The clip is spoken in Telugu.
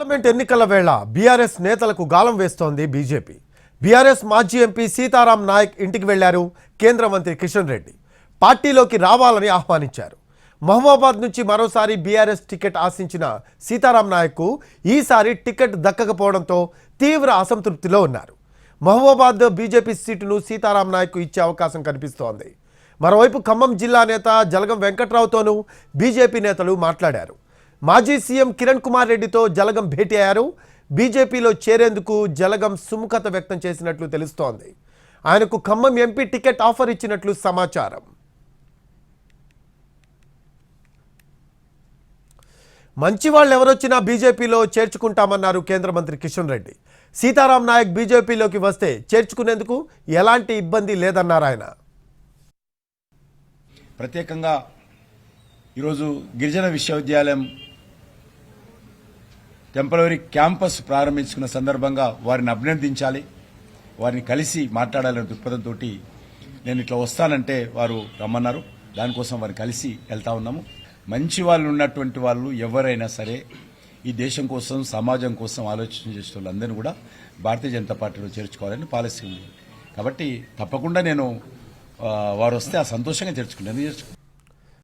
పార్లమెంట్ ఎన్నికల వేళ బీఆర్ఎస్ నేతలకు గాలం వేస్తోంది బీజేపీ. బీఆర్ఎస్ మాజీ ఎంపీ సీతారాం నాయక్ ఇంటికి వెళ్లారు కేంద్ర మంత్రి కిషన్ రెడ్డి. పార్టీలోకి రావాలని ఆహ్వానించారు. మహబూబాబాద్ నుంచి మరోసారి బీఆర్ఎస్ టికెట్ ఆశించిన సీతారాం నాయక్కు ఈసారి టికెట్ దక్కకపోవడంతో తీవ్ర అసంతృప్తిలో ఉన్నారు. మహబూబాబాద్ బీజేపీ సీటును సీతారాం నాయక్కు ఇచ్చే అవకాశం కనిపిస్తోంది. మరోవైపు ఖమ్మం జిల్లా నేత జలగం వెంకట్రావుతోనూ బీజేపీ నేతలు మాట్లాడారు. మాజీ సీఎం కిరణ్ కుమార్ రెడ్డితో జలగం భేటీ అయ్యారు. బీజేపీలో చేరేందుకు జలగం సుముఖత వ్యక్తం చేసినట్లు తెలుస్తోంది. ఆయనకు ఖమ్మం ఎంపీ టికెట్ ఆఫర్ ఇచ్చినట్లు సమాచారం. మంచి వాళ్ళు ఎవరొచ్చినా బీజేపీలో చేర్చుకుంటామన్నారు కేంద్ర మంత్రి కిషన్ రెడ్డి. సీతారాం నాయక్ బీజేపీలోకి వస్తే చేర్చుకునేందుకు ఎలాంటి ఇబ్బంది లేదన్నారు ఆయన. ప్రత్యేకంగా ఈరోజు గిరిజన విశ్వవిద్యాలయం టెంపరరీ క్యాంపస్ ప్రారంభించుకున్న సందర్భంగా వారిని అభినందించాలి, వారిని కలిసి మాట్లాడాలనే దృక్పథంతో నేను ఇట్లా వస్తానంటే వారు రమ్మన్నారు. దానికోసం వారిని కలిసి వెళ్తా ఉన్నాము. మంచి వాళ్ళు ఉన్నటువంటి వాళ్ళు ఎవరైనా సరే ఈ దేశం కోసం సమాజం కోసం ఆలోచన చేసే వాళ్ళందరినీ కూడా భారతీయ జనతా పార్టీలో చేర్చుకోవాలని పాలసీ ఉంది. కాబట్టి తప్పకుండా నేను వారు వస్తే ఆ సంతోషంగా చేర్చుకుంటాను.